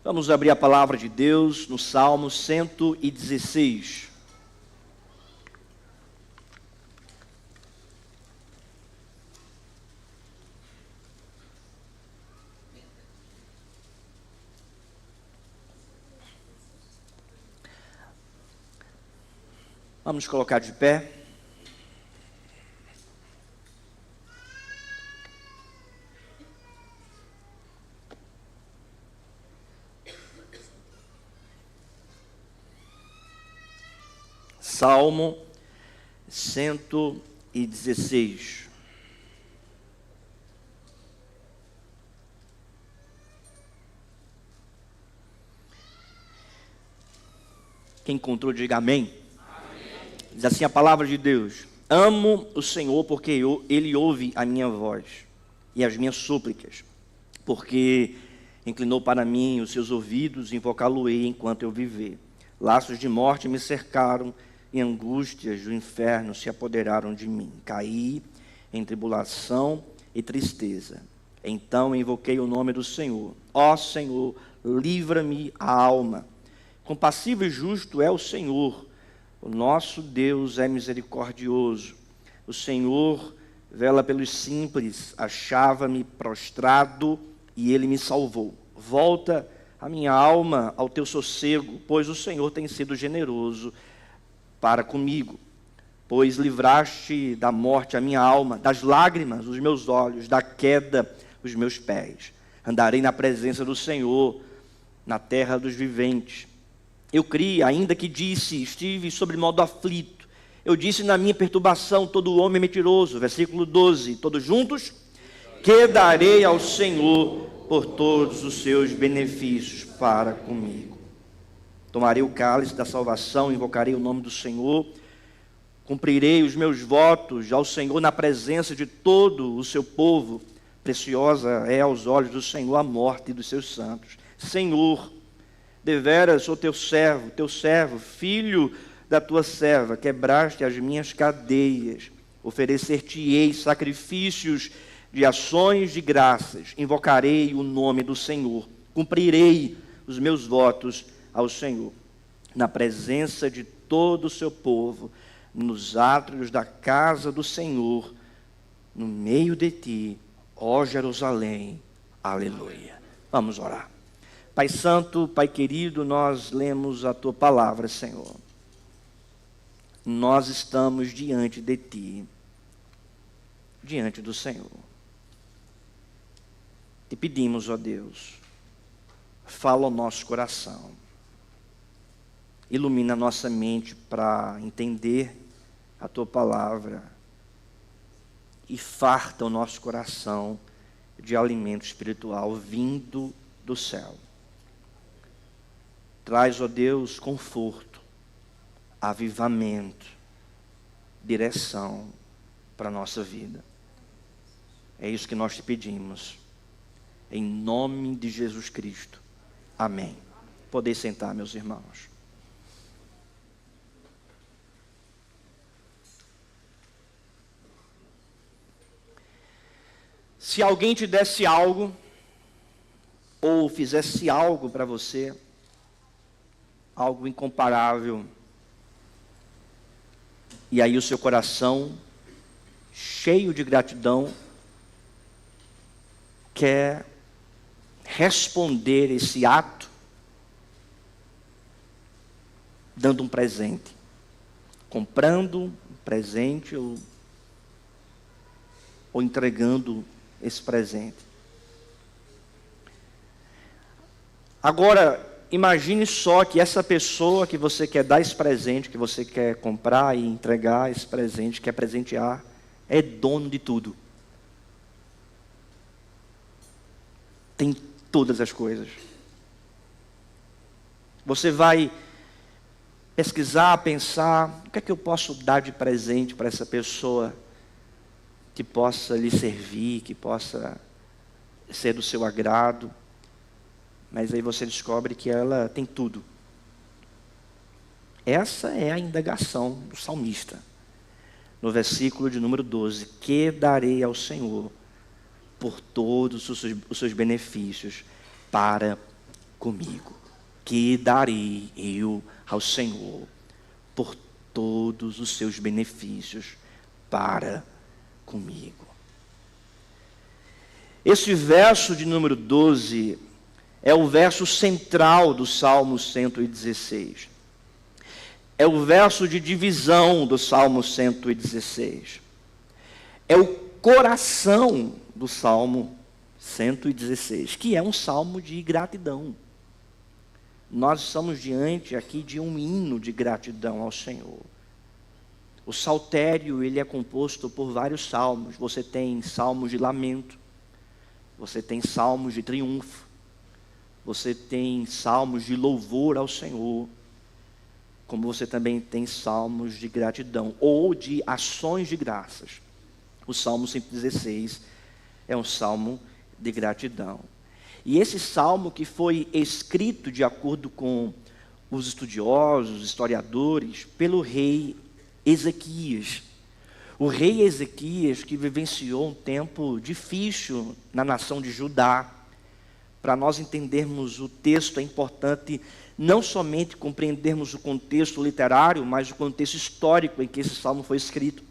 Vamos abrir a palavra de Deus no Salmo 116. Vamos colocar de pé. Salmo 116. Quem encontrou, diga amém. Diz assim a palavra de Deus: amo o Senhor porque Ele ouve a minha voz e as minhas súplicas, porque inclinou para mim os seus ouvidos, invocá-lo-ei enquanto eu viver. Laços de morte me cercaram e angústias do inferno se apoderaram de mim. Caí em tribulação e tristeza. Então invoquei o nome do Senhor. Ó Senhor, livra-me a alma. Compassivo e justo é o Senhor. O nosso Deus é misericordioso. O Senhor vela pelos simples. Achava-me prostrado e Ele me salvou. Volta a minha alma ao teu sossego, pois o Senhor tem sido generoso para comigo. Pois livraste da morte a minha alma, das lágrimas os meus olhos, da queda os meus pés. Andarei na presença do Senhor, na terra dos viventes. Eu criei, ainda que disse, estive sobre modo aflito. Eu disse na minha perturbação, todo homem é mentiroso. Versículo 12, todos juntos? Que darei ao Senhor por todos os seus benefícios para comigo. Tomarei o cálice da salvação, invocarei o nome do Senhor, cumprirei os meus votos ao Senhor na presença de todo o seu povo. Preciosa é aos olhos do Senhor a morte dos seus santos. Senhor, deveras sou teu servo, filho da tua serva, quebraste as minhas cadeias, oferecer-te-ei sacrifícios de ações de graças, invocarei o nome do Senhor, cumprirei os meus votos ao Senhor, na presença de todo o seu povo, nos átrios da casa do Senhor, no meio de ti, ó Jerusalém, aleluia. Vamos orar. Pai Santo, Pai querido, nós lemos a Tua palavra, Senhor. Nós estamos diante de Ti, diante do Senhor. Te pedimos, ó Deus, fala ao nosso coração. Ilumina a nossa mente para entender a Tua palavra e farta o nosso coração de alimento espiritual vindo do céu. Traz, ó Deus, conforto, avivamento, direção para a nossa vida. É isso que nós te pedimos. Em nome de Jesus Cristo. Amém. Podem sentar, meus irmãos. Se alguém te desse algo, ou fizesse algo para você, algo incomparável, e aí o seu coração, cheio de gratidão, quer responder esse ato, dando um presente, comprando um presente ou entregando esse presente. Agora, imagine só que essa pessoa que você quer dar esse presente, que você quer comprar e entregar esse presente, quer presentear, é dono de tudo. Tem todas as coisas. Você vai pesquisar, pensar, o que é que eu posso dar de presente para essa pessoa que possa lhe servir, que possa ser do seu agrado. Mas aí você descobre que ela tem tudo. Essa é a indagação do salmista. No versículo de número 12. Que darei ao Senhor por todos os seus benefícios para comigo. Que darei eu ao Senhor por todos os seus benefícios para comigo. Esse verso de número 12 é o verso central do Salmo 116. É o verso de divisão do Salmo 116. É o coração do Salmo 116, que é um salmo de gratidão. Nós estamos diante aqui de um hino de gratidão ao Senhor. O saltério, ele é composto por vários salmos. Você tem salmos de lamento, você tem salmos de triunfo, você tem salmos de louvor ao Senhor, como você também tem salmos de gratidão ou de ações de graças. O Salmo 116 é um salmo de gratidão. E esse salmo, que foi escrito de acordo com os estudiosos, os historiadores, pelo rei Ezequias. O rei Ezequias, que vivenciou um tempo difícil na nação de Judá. Para nós entendermos o texto, é importante não somente compreendermos o contexto literário, mas o contexto histórico em que esse salmo foi escrito.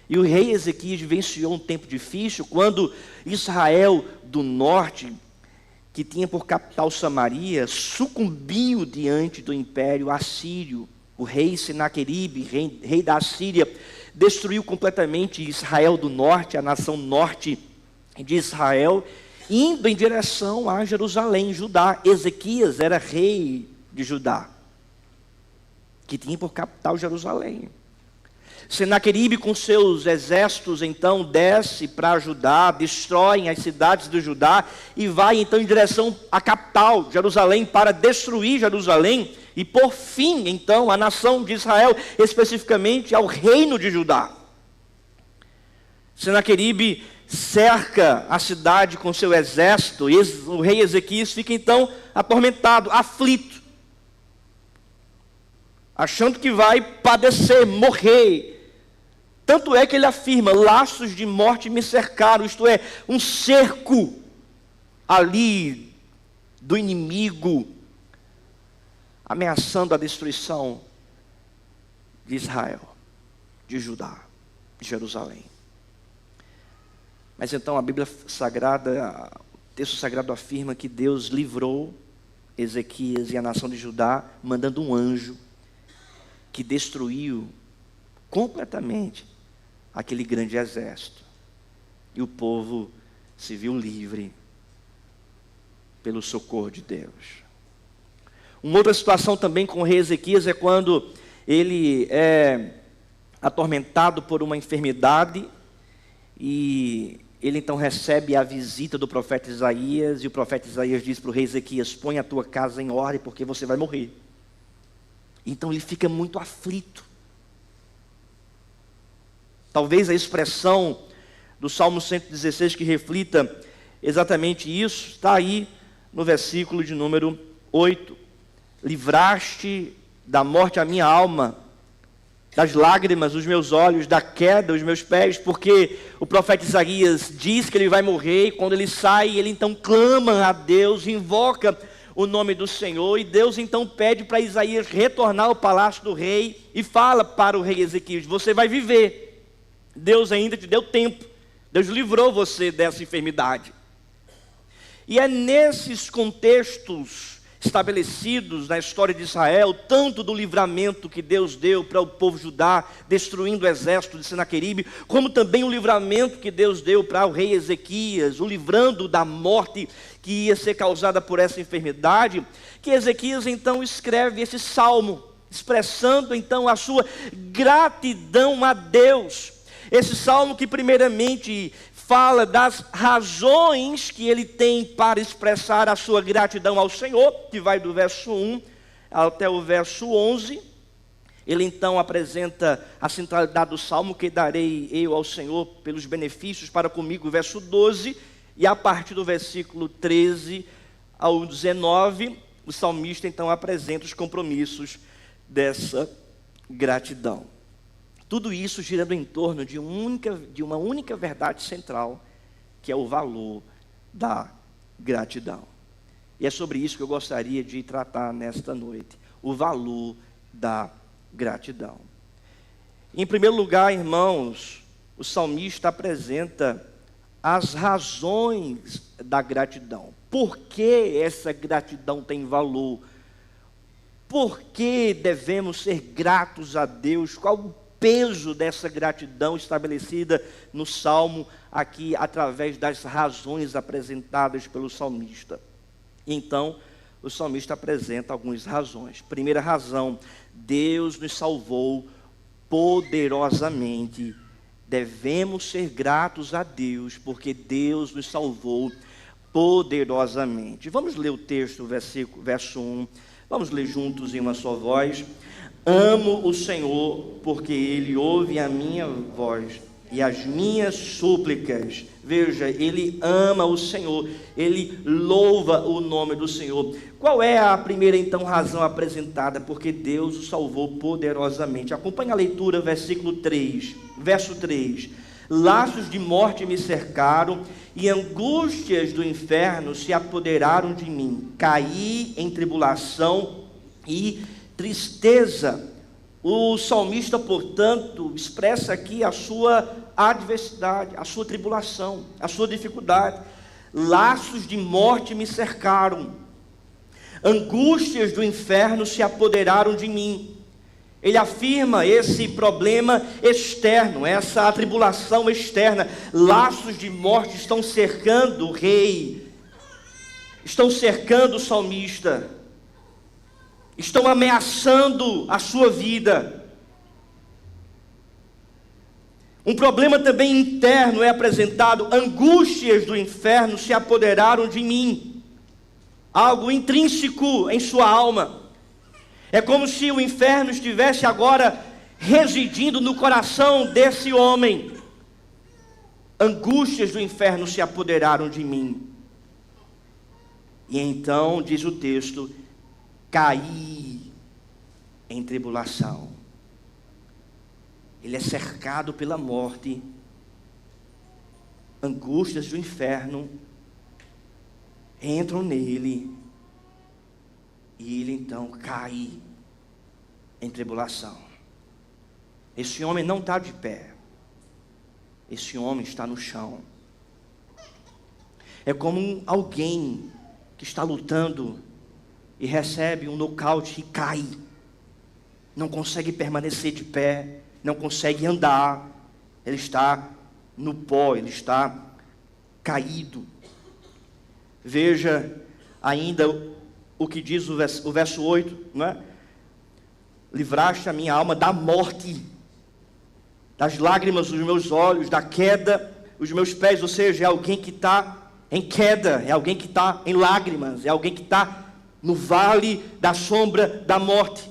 E o rei Ezequias vivenciou um tempo difícil quando Israel do norte, que tinha por capital Samaria, sucumbiu diante do império assírio. O rei Senaqueribe, rei da Assíria, destruiu completamente Israel do norte, a nação norte de Israel, indo em direção a Jerusalém, Judá. Ezequias era rei de Judá, que tinha por capital Jerusalém. Senaqueribe, com seus exércitos, então desce para Judá, destrói as cidades do Judá e vai então em direção à capital, Jerusalém, para destruir Jerusalém e por fim, então, a nação de Israel, especificamente ao reino de Judá. Senaqueribe cerca a cidade com seu exército e o rei Ezequias fica então atormentado, aflito, achando que vai padecer, morrer. Tanto é que ele afirma: laços de morte me cercaram, isto é, um cerco ali do inimigo, ameaçando a destruição de Israel, de Judá, de Jerusalém. Mas então a Bíblia Sagrada, o texto sagrado afirma que Deus livrou Ezequias e a nação de Judá, mandando um anjo que destruiu completamente aquele grande exército. E o povo se viu livre pelo socorro de Deus. Uma outra situação também com o rei Ezequias é quando ele é atormentado por uma enfermidade e ele então recebe a visita do profeta Isaías, e o profeta Isaías diz para o rei Ezequias: põe a tua casa em ordem porque você vai morrer. Então ele fica muito aflito. Talvez a expressão do Salmo 116 que reflita exatamente isso, está aí no versículo de número 8. Livraste da morte a minha alma, das lágrimas os meus olhos, da queda os meus pés, porque o profeta Isaías diz que ele vai morrer, e quando ele sai, ele então clama a Deus, invoca o nome do Senhor, e Deus então pede para Isaías retornar ao palácio do rei, e fala para o rei Ezequias: você vai viver, Deus ainda te deu tempo, Deus livrou você dessa enfermidade. E é nesses contextos estabelecidos na história de Israel, tanto do livramento que Deus deu para o povo Judá, destruindo o exército de Senaqueribe, como também o livramento que Deus deu para o rei Ezequias, o livrando da morte que ia ser causada por essa enfermidade, que Ezequias então escreve esse salmo, expressando então a sua gratidão a Deus. Esse salmo que primeiramente fala das razões que ele tem para expressar a sua gratidão ao Senhor, que vai do verso 1 até o verso 11. Ele então apresenta a centralidade do salmo: que darei eu ao Senhor pelos benefícios para comigo, verso 12, e a partir do versículo 13 ao 19, o salmista então apresenta os compromissos dessa gratidão. Tudo isso girando em torno de uma única verdade central, que é o valor da gratidão. E é sobre isso que eu gostaria de tratar nesta noite, o valor da gratidão. Em primeiro lugar, irmãos, o salmista apresenta as razões da gratidão. Por que essa gratidão tem valor? Por que devemos ser gratos a Deus? Qual o peso dessa gratidão estabelecida no Salmo, aqui através das razões apresentadas pelo salmista? Então, o salmista apresenta algumas razões. Primeira razão, Deus nos salvou poderosamente. Devemos ser gratos a Deus, porque Deus nos salvou poderosamente. Vamos ler o texto, verso 1. Vamos ler juntos em uma só voz. Amo o Senhor, porque Ele ouve a minha voz e as minhas súplicas. Veja, ele ama o Senhor, ele louva o nome do Senhor. Qual é a primeira, então, razão apresentada? Porque Deus o salvou poderosamente. Acompanhe a leitura, versículo 3, verso 3. Laços de morte me cercaram e angústias do inferno se apoderaram de mim. Caí em tribulação e tristeza. O salmista, portanto, expressa aqui a sua adversidade, a sua tribulação, a sua dificuldade. Laços de morte me cercaram, angústias do inferno se apoderaram de mim. Ele afirma esse problema externo, essa tribulação externa. Laços de morte estão cercando o rei, estão cercando o salmista, estão ameaçando a sua vida. Um problema também interno é apresentado. Angústias do inferno se apoderaram de mim. Algo intrínseco em sua alma. É como se o inferno estivesse agora residindo no coração desse homem. Angústias do inferno se apoderaram de mim. E então, diz o texto, caí em tribulação. Ele é cercado pela morte, angústias do inferno entram nele, e ele então cai em tribulação. Esse homem não está de pé, esse homem está no chão. É como alguém que está lutando e recebe um nocaute e cai, não consegue permanecer de pé, não consegue andar, ele está no pó, ele está caído. Veja ainda o que diz o verso 8, não é? Livraste a minha alma da morte, das lágrimas dos meus olhos, da queda, os meus pés. Ou seja, é alguém que está em queda, é alguém que está em lágrimas, é alguém que está no vale da sombra da morte,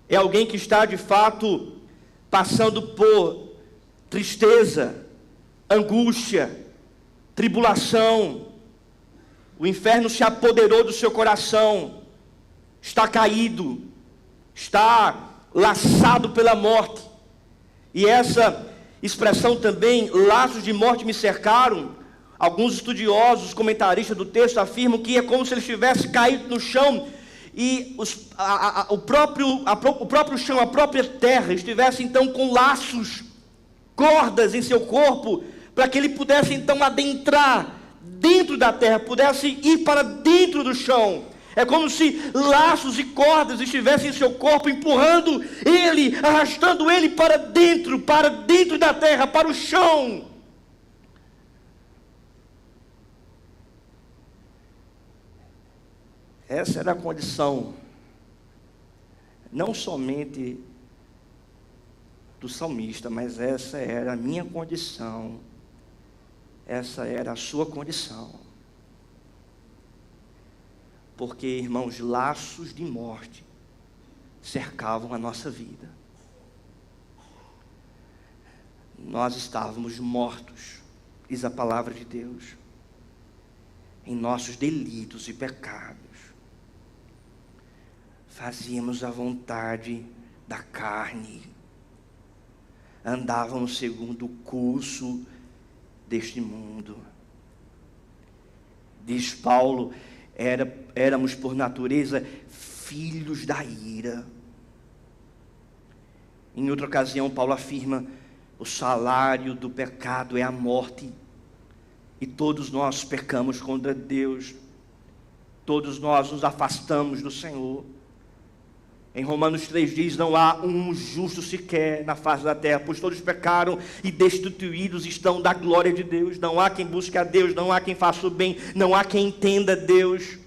é alguém que está de fato passando por tristeza, angústia, tribulação. O inferno se apoderou do seu coração, está caído, está laçado pela morte. E essa expressão também, laços de morte me cercaram, alguns estudiosos, comentaristas do texto afirmam que é como se ele estivesse caído no chão e o próprio chão, a própria terra estivesse então com laços, cordas em seu corpo, para que ele pudesse então adentrar dentro da terra, pudesse ir para dentro do chão. É como se laços e cordas estivessem em seu corpo, empurrando ele, arrastando ele para dentro da terra, para o chão. Essa era a condição, não somente do salmista, mas essa era a minha condição, essa era a sua condição. Porque, irmãos, laços de morte cercavam a nossa vida. Nós estávamos mortos, diz a palavra de Deus, em nossos delitos e pecados. Fazíamos a vontade da carne, andávamos segundo o curso deste mundo. Diz Paulo, éramos por natureza filhos da ira. Em outra ocasião, Paulo afirma: o salário do pecado é a morte, e todos nós pecamos contra Deus, todos nós nos afastamos do Senhor. Em Romanos 3 diz: não há um justo sequer na face da terra, pois todos pecaram e destituídos estão da glória de Deus. Não há quem busque a Deus, não há quem faça o bem, não há quem entenda Deus.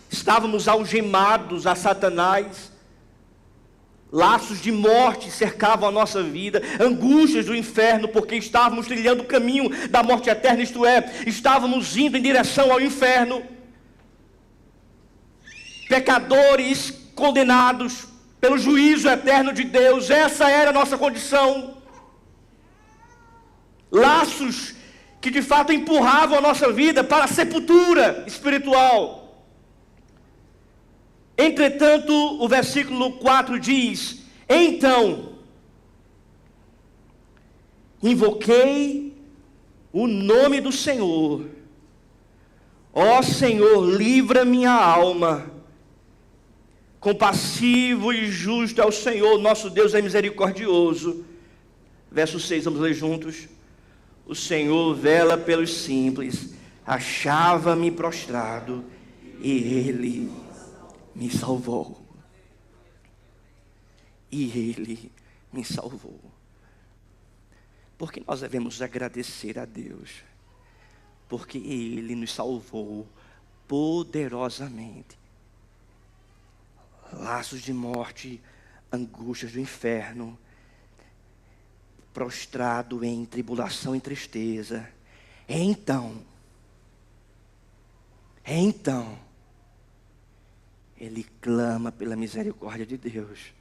Estávamos algemados a Satanás, laços de morte cercavam a nossa vida, angústias do inferno, porque estávamos trilhando o caminho da morte eterna, isto é, estávamos indo em direção ao inferno. Pecadores condenados pelo juízo eterno de Deus, essa era a nossa condição. Laços que de fato empurravam a nossa vida para a sepultura espiritual. Entretanto, o versículo 4 diz: então, invoquei o nome do Senhor. Ó Senhor, livra minha alma. Compassivo e justo é o Senhor, nosso Deus é misericordioso. Verso 6, vamos ler juntos. O Senhor vela pelos simples, achava-me prostrado, e Ele me salvou. E Ele me salvou. Porque nós devemos agradecer a Deus, porque Ele nos salvou poderosamente. Laços de morte, angústias do inferno, prostrado em tribulação e tristeza. Então, ele clama pela misericórdia de Deus.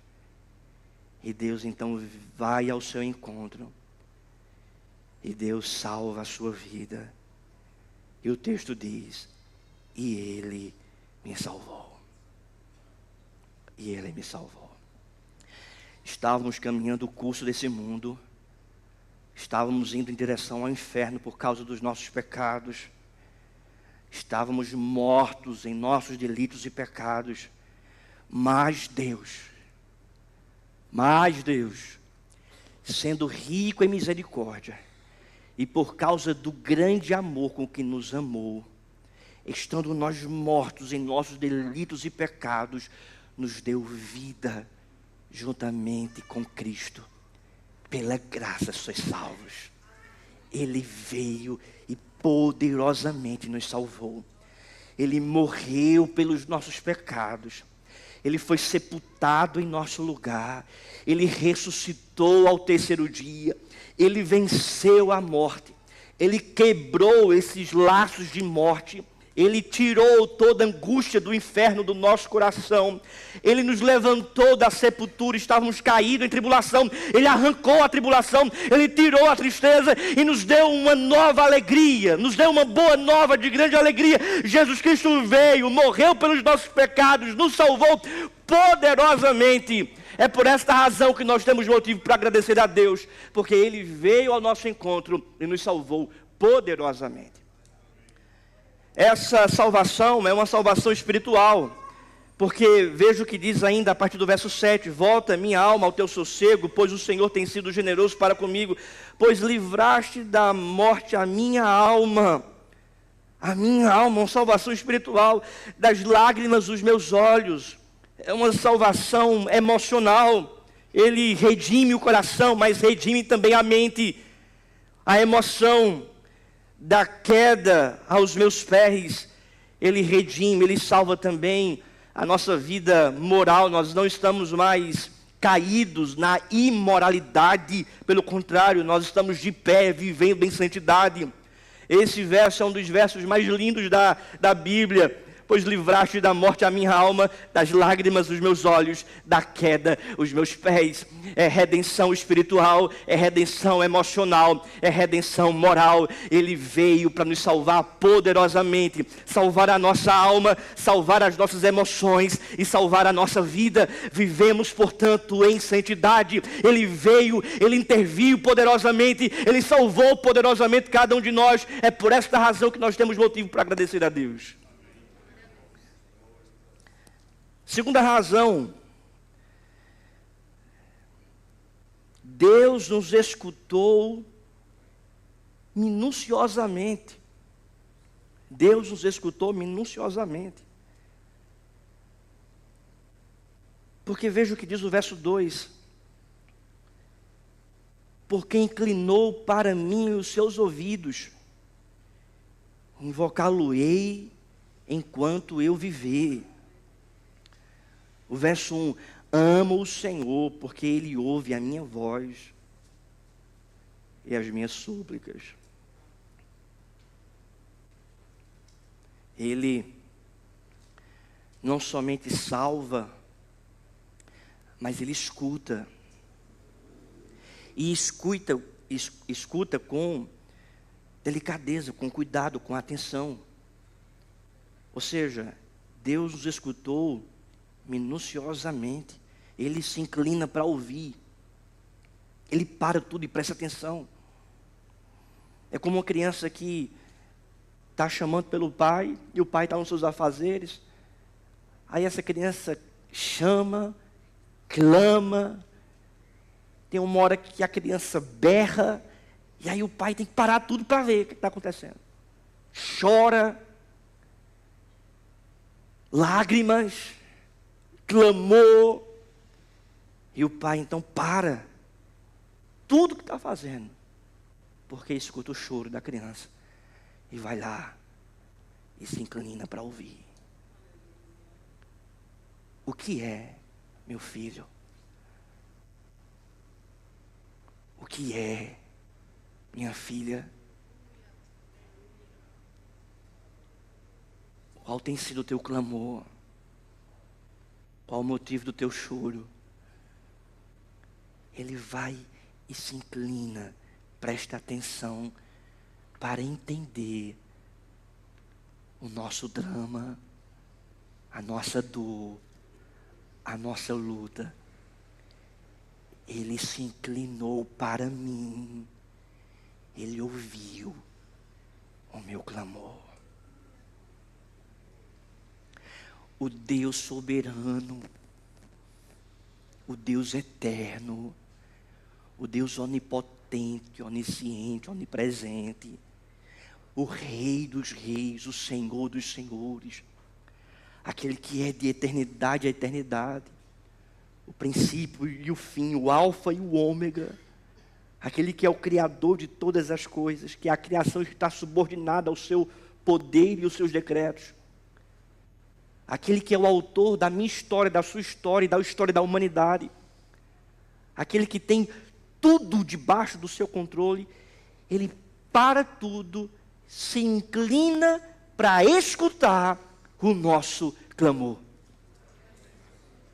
E Deus então vai ao seu encontro. E Deus salva a sua vida. E o texto diz: e Ele me salvou. E Ele me salvou. Estávamos caminhando o curso desse mundo. Estávamos indo em direção ao inferno por causa dos nossos pecados. Estávamos mortos em nossos delitos e pecados. Mas Deus, sendo rico em misericórdia, e por causa do grande amor com que nos amou, estando nós mortos em nossos delitos e pecados, nos deu vida juntamente com Cristo. Pela graça sois salvos. Ele veio e poderosamente nos salvou. Ele morreu pelos nossos pecados. Ele foi sepultado em nosso lugar. Ele ressuscitou ao terceiro dia. Ele venceu a morte. Ele quebrou esses laços de morte. Ele tirou toda a angústia do inferno do nosso coração. Ele nos levantou da sepultura, estávamos caídos em tribulação. Ele arrancou a tribulação, Ele tirou a tristeza e nos deu uma nova alegria. Nos deu uma boa nova de grande alegria. Jesus Cristo veio, morreu pelos nossos pecados, nos salvou poderosamente. É por esta razão que nós temos motivo para agradecer a Deus, porque Ele veio ao nosso encontro e nos salvou poderosamente. Essa salvação é uma salvação espiritual, porque veja o que diz ainda a partir do verso 7, volta minha alma ao teu sossego, pois o Senhor tem sido generoso para comigo, pois livraste da morte a minha alma, uma salvação espiritual, das lágrimas dos meus olhos, é uma salvação emocional. Ele redime o coração, mas redime também a mente, a emoção da queda aos meus pés. Ele redime, Ele salva também a nossa vida moral. Nós não estamos mais caídos na imoralidade, pelo contrário, nós estamos de pé, vivendo em santidade. Esse verso é um dos versos mais lindos da Bíblia, pois livraste da morte a minha alma, das lágrimas os meus olhos, da queda os meus pés. É redenção espiritual, é redenção emocional, é redenção moral. Ele veio para nos salvar poderosamente, salvar a nossa alma, salvar as nossas emoções e salvar a nossa vida. Vivemos, portanto, em santidade. Ele veio, Ele interviu poderosamente, Ele salvou poderosamente cada um de nós. É por esta razão que nós temos motivo para agradecer a Deus. Segunda razão, Deus nos escutou minuciosamente. Deus nos escutou minuciosamente. Porque veja o que diz o verso 2. Porque inclinou para mim os seus ouvidos, invocá-lo-ei enquanto eu viver. O verso 1, amo o Senhor, porque Ele ouve a minha voz e as minhas súplicas. Ele não somente salva, mas Ele escuta. E escuta com delicadeza, com cuidado, com atenção. Ou seja, Deus nos escutou minuciosamente. Ele se inclina para ouvir. Ele para tudo e presta atenção. É como uma criança que está chamando pelo pai, e o pai está nos seus afazeres. Aí essa criança chama, clama. Tem uma hora que a criança berra, e aí o pai tem que parar tudo para ver o que está acontecendo. Chora, lágrimas, clamor, e o pai então para tudo que está fazendo, porque escuta o choro da criança, e vai lá, e se inclina para ouvir. O que é, meu filho? O que é, minha filha? Qual tem sido o teu clamor? Qual o motivo do teu choro? Ele vai e se inclina, presta atenção para entender o nosso drama, a nossa dor, a nossa luta. Ele se inclinou para mim. Ele ouviu o meu clamor. O Deus soberano, o Deus eterno, o Deus onipotente, onisciente, onipresente, o Rei dos reis, o Senhor dos senhores, aquele que é de eternidade a eternidade, o princípio e o fim, o alfa e o ômega, aquele que é o criador de todas as coisas, que a criação está subordinada ao seu poder e aos seus decretos, aquele que é o autor da minha história, da sua história e da história da humanidade, aquele que tem tudo debaixo do seu controle. Ele para tudo, se inclina para escutar o nosso clamor,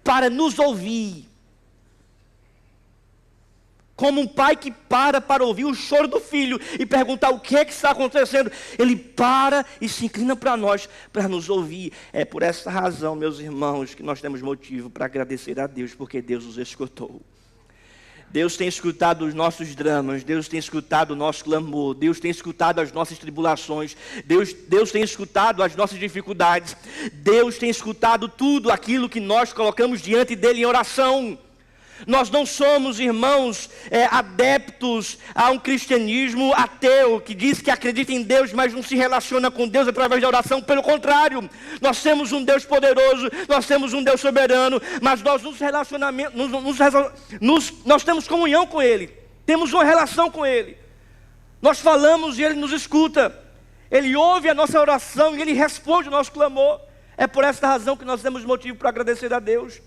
para nos ouvir, como um pai que para ouvir o choro do filho e perguntar o que é que está acontecendo. Ele para e se inclina para nós, para nos ouvir. É por essa razão, meus irmãos, que nós temos motivo para agradecer a Deus, porque Deus nos escutou. Deus tem escutado os nossos dramas, Deus tem escutado o nosso clamor, Deus tem escutado as nossas tribulações, Deus tem escutado as nossas dificuldades, Deus tem escutado tudo aquilo que nós colocamos diante dele em oração. Nós não somos, irmãos, adeptos a um cristianismo ateu, que diz que acredita em Deus, mas não se relaciona com Deus através da oração. Pelo contrário, nós temos um Deus poderoso, nós temos um Deus soberano, mas nós nós temos comunhão com Ele, temos uma relação com Ele. Nós falamos e Ele nos escuta, Ele ouve a nossa oração e Ele responde o nosso clamor. É por esta razão que nós temos motivo para agradecer a Deus.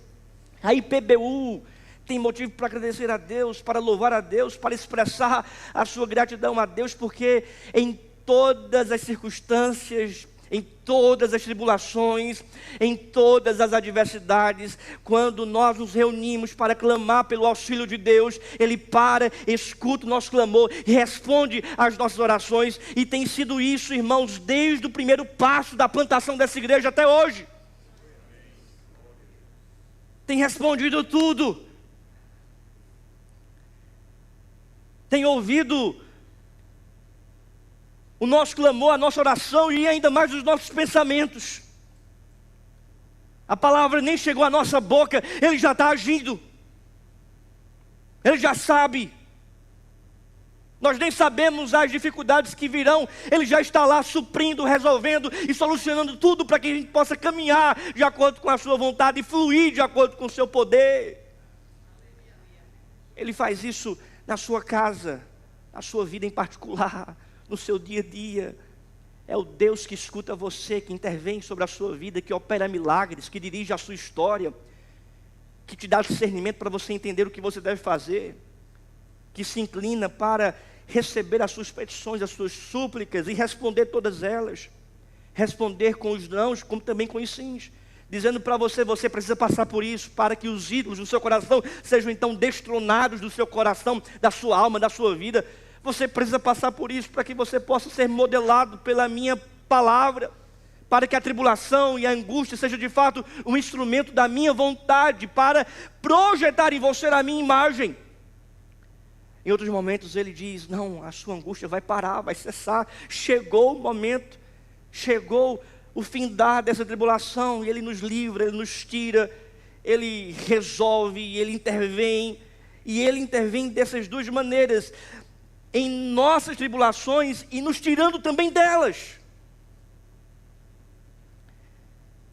A IPBU tem motivo para agradecer a Deus, para louvar a Deus, para expressar a sua gratidão a Deus, porque em todas as circunstâncias, em todas as tribulações, em todas as adversidades, quando nós nos reunimos para clamar pelo auxílio de Deus, Ele para, escuta o nosso clamor e responde às nossas orações. E tem sido isso, irmãos, desde o primeiro passo da plantação dessa igreja até hoje. Tem respondido tudo. Tem ouvido o nosso clamor, a nossa oração e ainda mais os nossos pensamentos. A palavra nem chegou à nossa boca, Ele já está agindo. Ele já sabe. Nós nem sabemos as dificuldades que virão, Ele já está lá suprindo, resolvendo e solucionando tudo para que a gente possa caminhar de acordo com a sua vontade e fluir de acordo com o seu poder. Ele faz isso na sua casa, na sua vida em particular, no seu dia a dia. É o Deus que escuta você, que intervém sobre a sua vida, que opera milagres, que dirige a sua história, que te dá discernimento para você entender o que você deve fazer, que se inclina para receber as suas petições, as suas súplicas e responder todas elas. Responder com os nãos, como também com os sims. Dizendo para você, você precisa passar por isso, para que os ídolos do seu coração sejam então destronados do seu coração, da sua alma, da sua vida. Você precisa passar por isso, para que você possa ser modelado pela minha palavra, para que a tribulação e a angústia seja de fato um instrumento da minha vontade, para projetar em você a minha imagem. Em outros momentos ele diz, não, a sua angústia vai parar, vai cessar, chegou o momento, chegou o findar dessa tribulação, e Ele nos livra, Ele nos tira, Ele resolve, Ele intervém, e Ele intervém dessas duas maneiras, em nossas tribulações e nos tirando também delas.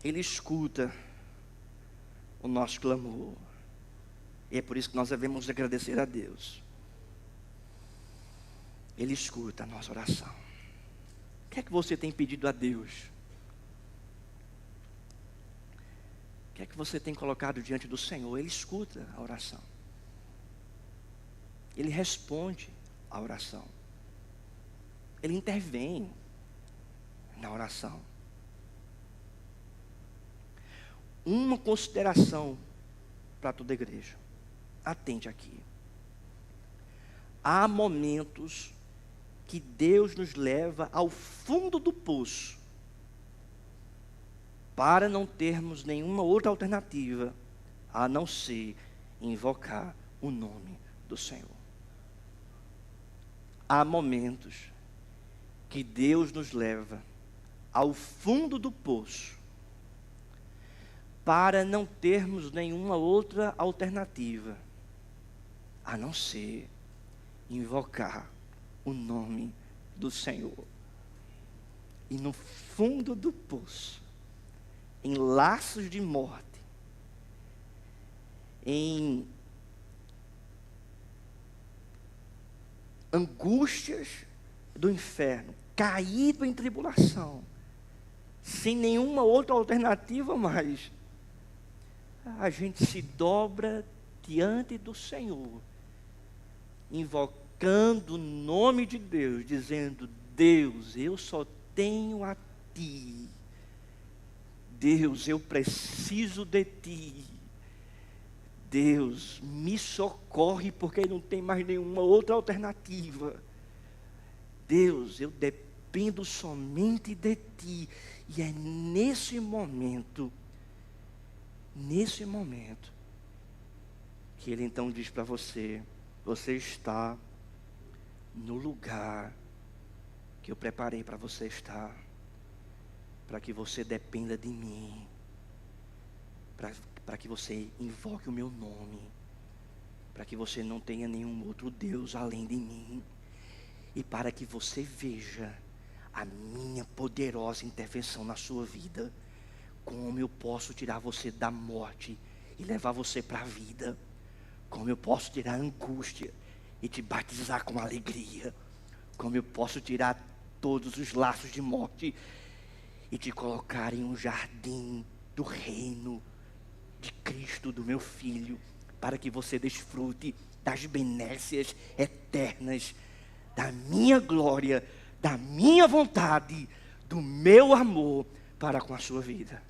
Ele escuta o nosso clamor, e é por isso que nós devemos agradecer a Deus. Ele escuta a nossa oração. O que é que você tem pedido a Deus? O que é que você tem colocado diante do Senhor? Ele escuta a oração. Ele responde a oração. Ele intervém na oração. Uma consideração para toda a igreja. Atente aqui. Há momentos que Deus nos leva ao fundo do poço, para não termos nenhuma outra alternativa, a não ser invocar o nome do Senhor. Há momentos que Deus nos leva ao fundo do poço, para não termos nenhuma outra alternativa, a não ser invocar o nome do Senhor. E no fundo do poço, em laços de morte, em angústias do inferno, caído em tribulação, sem nenhuma outra alternativa mais, a gente se dobra diante do Senhor, invocando o nome de Deus, dizendo, Deus, eu só tenho a Ti. Deus, eu preciso de Ti. Deus, me socorre, porque não tem mais nenhuma outra alternativa. Deus, eu dependo somente de Ti. E é nesse momento, que Ele então diz para você, você está no lugar que eu preparei para você estar, para que você dependa de mim, para que você invoque o meu nome, para que você não tenha nenhum outro Deus além de mim, e para que você veja a minha poderosa intervenção na sua vida, como eu posso tirar você da morte e levar você para a vida, como eu posso tirar a angústia e te batizar com alegria, como eu posso tirar todos os laços de morte e te colocar em um jardim do reino de Cristo, do meu Filho, para que você desfrute das benécias eternas, da minha glória, da minha vontade, do meu amor para com a sua vida.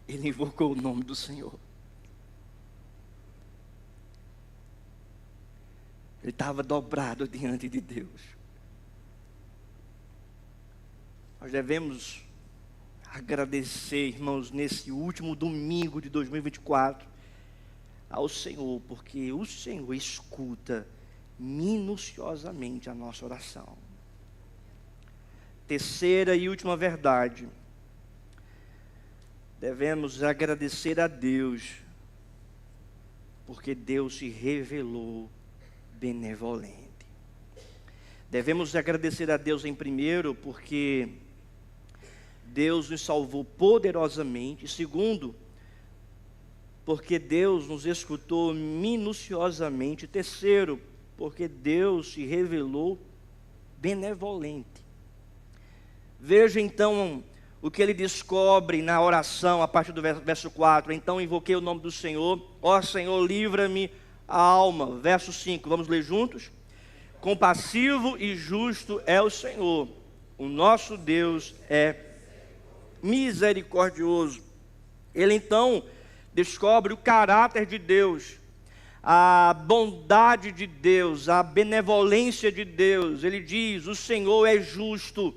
Ele invocou o nome do Senhor. Ele estava dobrado diante de Deus. Nós devemos agradecer, irmãos, nesse último domingo de 2024, ao Senhor, porque o Senhor escuta minuciosamente a nossa oração. Terceira e última verdade. Devemos agradecer a Deus, porque Deus se revelou benevolente. Devemos agradecer a Deus em primeiro, porque Deus nos salvou poderosamente. Segundo, porque Deus nos escutou minuciosamente. Terceiro, porque Deus se revelou benevolente. Veja então o que ele descobre na oração, a partir do verso 4. Então invoquei o nome do Senhor. Ó Senhor, livra-me a alma. Verso 5, vamos ler juntos? Compassivo e justo é o Senhor. O nosso Deus é misericordioso. Ele então descobre o caráter de Deus, a bondade de Deus, a benevolência de Deus. Ele diz: o Senhor é justo,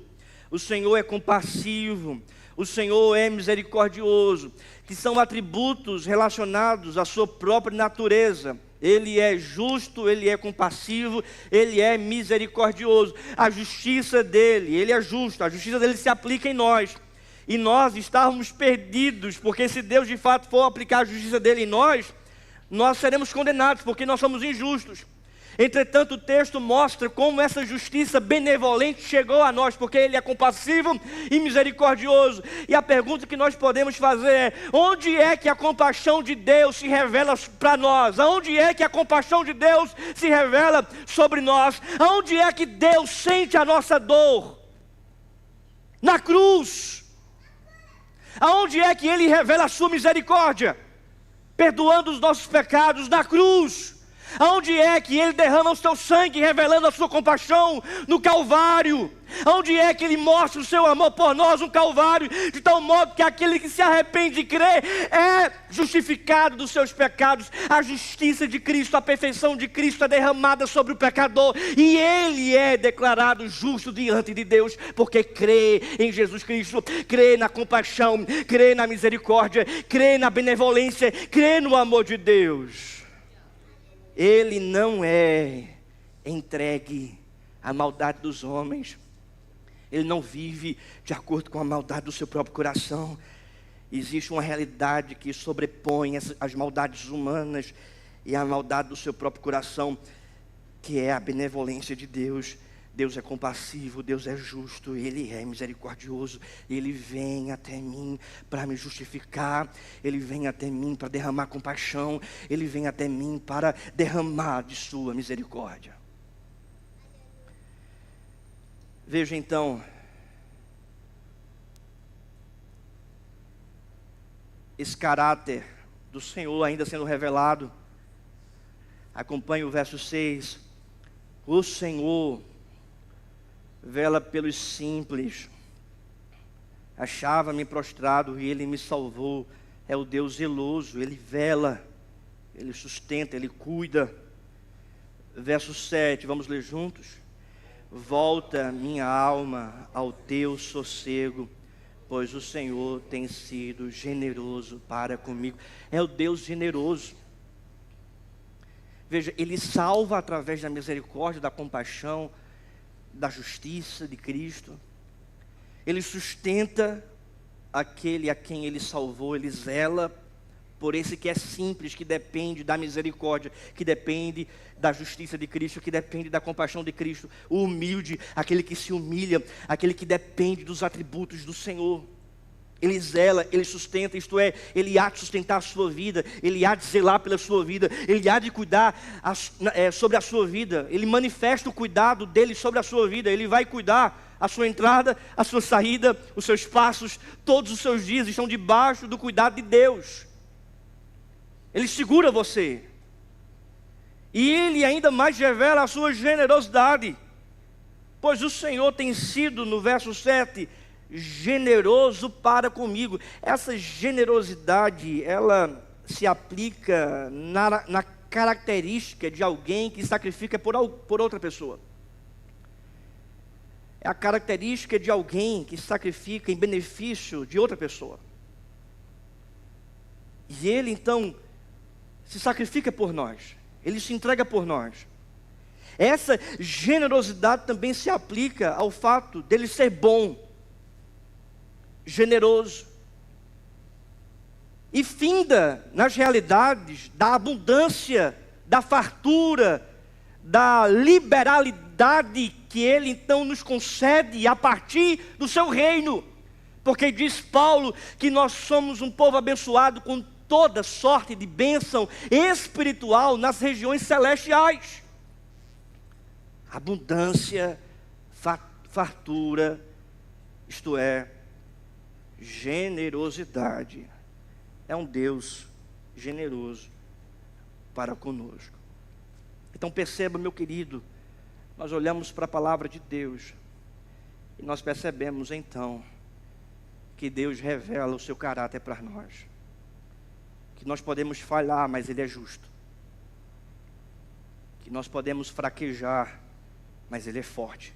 o Senhor é compassivo, o Senhor é misericordioso, que são atributos relacionados à sua própria natureza. Ele é justo, Ele é compassivo, Ele é misericordioso. A justiça dele, Ele é justo, a justiça dele se aplica em nós. E nós estávamos perdidos, porque se Deus de fato for aplicar a justiça dele em nós, nós seremos condenados, porque nós somos injustos. Entretanto, o texto mostra como essa justiça benevolente chegou a nós, porque Ele é compassivo e misericordioso. E a pergunta que nós podemos fazer é: onde é que a compaixão de Deus se revela para nós? Aonde é que a compaixão de Deus se revela sobre nós? Aonde é que Deus sente a nossa dor? Na cruz. Aonde é que Ele revela a sua misericórdia? Perdoando os nossos pecados na cruz. Aonde é que Ele derrama o seu sangue, revelando a sua compaixão? No Calvário. Aonde é que Ele mostra o seu amor por nós? No Calvário. De tal modo que aquele que se arrepende e crê é justificado dos seus pecados. A justiça de Cristo, a perfeição de Cristo é derramada sobre o pecador, e ele é declarado justo diante de Deus, porque crê em Jesus Cristo, crê na compaixão, crê na misericórdia, crê na benevolência, crê no amor de Deus. Ele não é entregue à maldade dos homens. Ele não vive de acordo com a maldade do seu próprio coração. Existe uma realidade que sobrepõe as maldades humanas e a maldade do seu próprio coração, que é a benevolência de Deus. Deus é compassivo, Deus é justo, Ele é misericordioso. Ele vem até mim para me justificar, Ele vem até mim para derramar compaixão, Ele vem até mim para derramar de sua misericórdia. Veja então, esse caráter do Senhor ainda sendo revelado. Acompanhe o verso 6. O Senhor vela pelos simples. Achava-me prostrado e Ele me salvou. É o Deus zeloso, Ele vela, Ele sustenta, Ele cuida. Verso 7, vamos ler juntos? Volta minha alma ao teu sossego, pois o Senhor tem sido generoso para comigo. É o Deus generoso. Veja, Ele salva através da misericórdia, da compaixão, da justiça de Cristo. Ele sustenta aquele a quem Ele salvou. Ele zela por esse que é simples, que depende da misericórdia, que depende da justiça de Cristo, que depende da compaixão de Cristo. O humilde, aquele que se humilha, aquele que depende dos atributos do Senhor. Ele zela, Ele sustenta, isto é, Ele há de sustentar a sua vida, Ele há de zelar pela sua vida, Ele há de cuidar sobre a sua vida. Ele manifesta o cuidado dEle sobre a sua vida. Ele vai cuidar a sua entrada, a sua saída, os seus passos, todos os seus dias estão debaixo do cuidado de Deus. Ele segura você. E ele ainda mais revela a sua generosidade. Pois o Senhor tem sido, no verso 7, generoso para comigo. Essa generosidade, ela se aplica na característica de alguém que sacrifica por outra pessoa. É a característica de alguém que sacrifica em benefício de outra pessoa. E ele então se sacrifica por nós. Ele se entrega por nós. Essa generosidade também se aplica ao fato dele ser bom, generoso, e finda nas realidades da abundância, da fartura, da liberalidade que ele então nos concede a partir do seu reino. Porque diz Paulo que nós somos um povo abençoado com toda sorte de bênção espiritual nas regiões celestiais. Abundância, fartura, isto é, generosidade. É um Deus generoso para conosco. Então perceba, meu querido, nós olhamos para a palavra de Deus e nós percebemos então que Deus revela o seu caráter para nós. Que nós podemos falhar, mas Ele é justo. Que nós podemos fraquejar, mas Ele é forte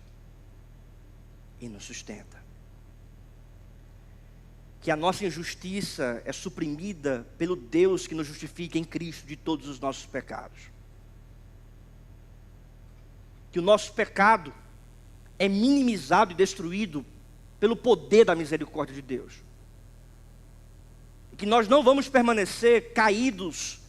e nos sustenta. Que a nossa injustiça é suprimida pelo Deus que nos justifica em Cristo de todos os nossos pecados. Que o nosso pecado é minimizado e destruído pelo poder da misericórdia de Deus. E que nós não vamos permanecer caídos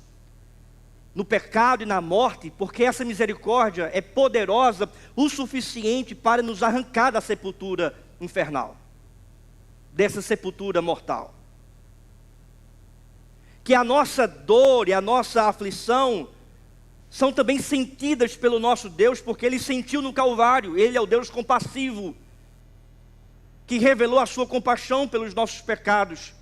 no pecado e na morte, porque essa misericórdia é poderosa o suficiente para nos arrancar da sepultura infernal, dessa sepultura mortal. Que a nossa dor e a nossa aflição são também sentidas pelo nosso Deus, porque Ele sentiu no Calvário. Ele é o Deus compassivo, que revelou a sua compaixão pelos nossos pecados.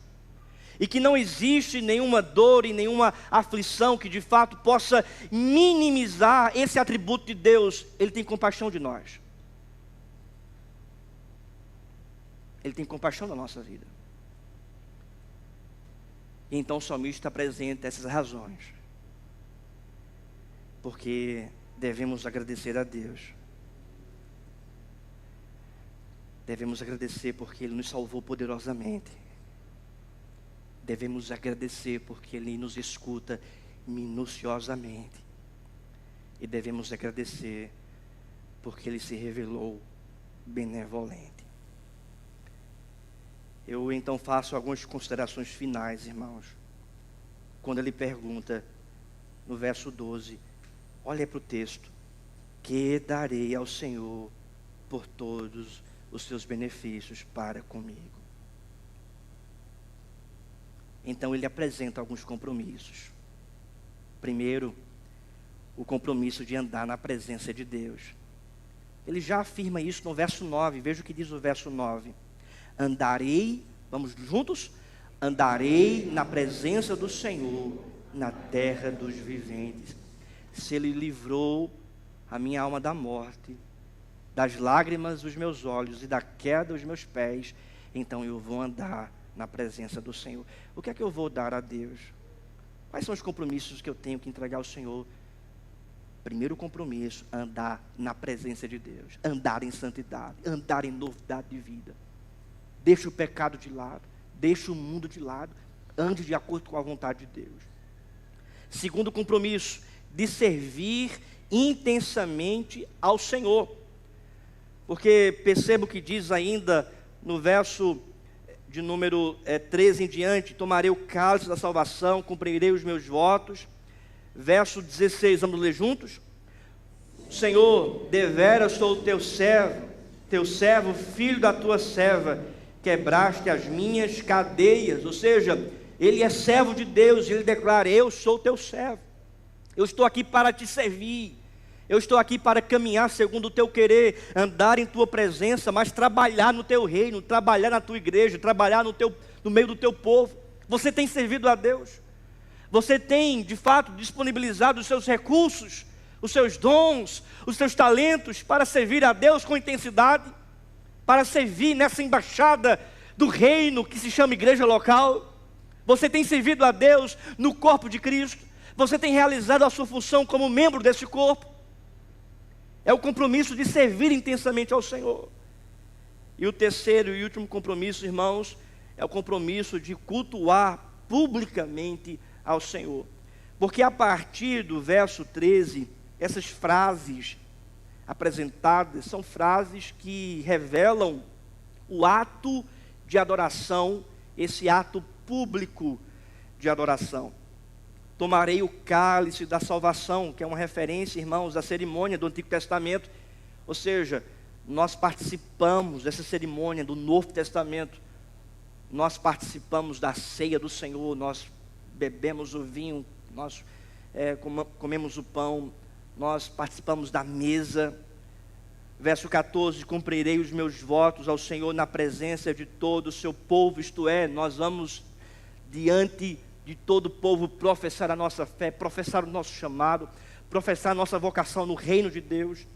E que não existe nenhuma dor e nenhuma aflição que de fato possa minimizar esse atributo de Deus. Ele tem compaixão de nós. Ele tem compaixão da nossa vida. E então o salmista apresenta essas razões. Porque devemos agradecer a Deus. Devemos agradecer porque Ele nos salvou poderosamente. Devemos agradecer porque Ele nos escuta minuciosamente. E devemos agradecer porque Ele se revelou benevolente. Eu então faço algumas considerações finais, irmãos. Quando ele pergunta, no verso 12, olha para o texto: que darei ao Senhor por todos os seus benefícios para comigo. Então ele apresenta alguns compromissos. Primeiro, o compromisso de andar na presença de Deus. Ele já afirma isso no verso 9, veja o que diz o verso 9. Andarei, vamos juntos? Andarei na presença do Senhor, na terra dos viventes. Se Ele livrou a minha alma da morte, das lágrimas dos meus olhos e da queda dos meus pés, então eu vou andar na presença do Senhor. O que é que eu vou dar a Deus? Quais são os compromissos que eu tenho que entregar ao Senhor? Primeiro compromisso, andar na presença de Deus, andar em santidade, andar em novidade de vida. Deixa o pecado de lado, deixa o mundo de lado, ande de acordo com a vontade de Deus. Segundo compromisso, de servir intensamente ao Senhor. Porque percebo que diz ainda no verso de número 13 em diante: tomarei o cálice da salvação, cumprirei os meus votos. Verso 16, vamos ler juntos? Senhor, deveras sou o teu servo, filho da tua serva, quebraste as minhas cadeias. Ou seja, ele é servo de Deus, e ele declara: eu sou teu servo, eu estou aqui para te servir, eu estou aqui para caminhar segundo o teu querer, andar em tua presença, mas trabalhar no teu reino, trabalhar na tua igreja, trabalhar no meio do teu povo. Você tem servido a Deus, você tem de fato disponibilizado os seus recursos os seus dons, os seus talentos para servir a Deus com intensidade, para servir nessa embaixada do reino que se chama igreja local? Você tem servido a Deus no corpo de Cristo? Você tem realizado a sua função como membro desse corpo? É o compromisso de servir intensamente ao Senhor. E o terceiro e último compromisso, irmãos, é o compromisso de cultuar publicamente ao Senhor. Porque a partir do verso 13, essas frases apresentadas são frases que revelam o ato de adoração, esse ato público de adoração. Tomarei o cálice da salvação, que é uma referência, irmãos, à cerimônia do Antigo Testamento. Ou seja, nós participamos dessa cerimônia do Novo Testamento. Nós participamos da ceia do Senhor, nós bebemos o vinho, nós comemos o pão, nós participamos da mesa. Verso 14, cumprirei os meus votos ao Senhor na presença de todo o seu povo, isto é, nós vamos diante de todo o povo professar a nossa fé, professar o nosso chamado, professar a nossa vocação no reino de Deus.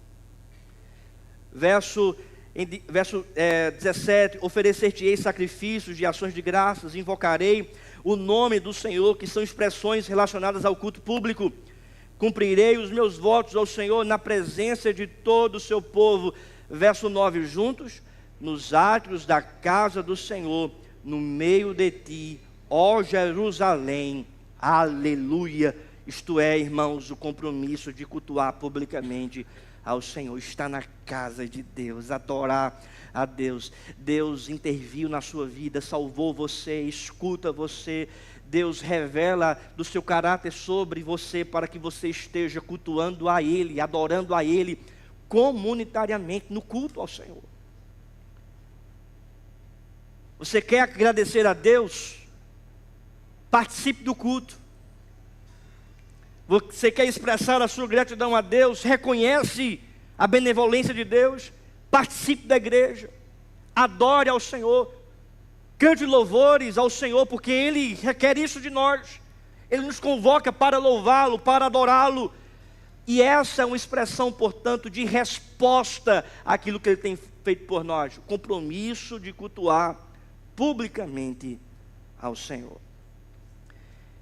Verso 17, oferecer-te-ei sacrifícios de ações de graças, invocarei o nome do Senhor, que são expressões relacionadas ao culto público. Cumprirei os meus votos ao Senhor na presença de todo o seu povo. Verso 9, juntos, nos átrios da casa do Senhor, no meio de ti, ó Jerusalém, aleluia. Isto é, irmãos, o compromisso de cultuar publicamente ao Senhor, estar na casa de Deus, adorar a Deus. Deus interviu na sua vida, salvou você, escuta você. Deus revela do seu caráter sobre você para que você esteja cultuando a Ele, adorando a Ele comunitariamente no culto ao Senhor. Você quer agradecer a Deus? Participe do culto. Você quer expressar a sua gratidão a Deus? Reconhece a benevolência de Deus? Participe da igreja. Adore ao Senhor. Cante louvores ao Senhor, porque Ele requer isso de nós. Ele nos convoca para louvá-lo, para adorá-lo. E essa é uma expressão, portanto, de resposta àquilo que Ele tem feito por nós. O compromisso de cultuar publicamente ao Senhor.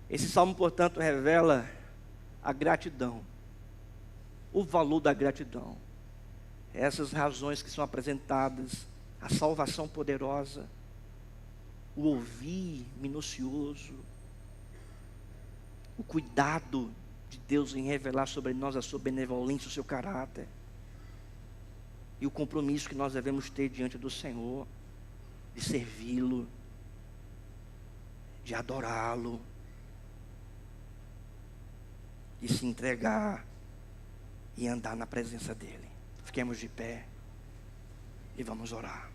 Esse salmo, portanto, revela a gratidão, o valor da gratidão. Essas razões que são apresentadas, a salvação poderosa, o ouvir minucioso, o cuidado de Deus em revelar sobre nós a sua benevolência, o seu caráter, e o compromisso que nós devemos ter diante do Senhor, de servi-lo, de adorá-lo, de se entregar e andar na presença dEle. Fiquemos de pé e vamos orar.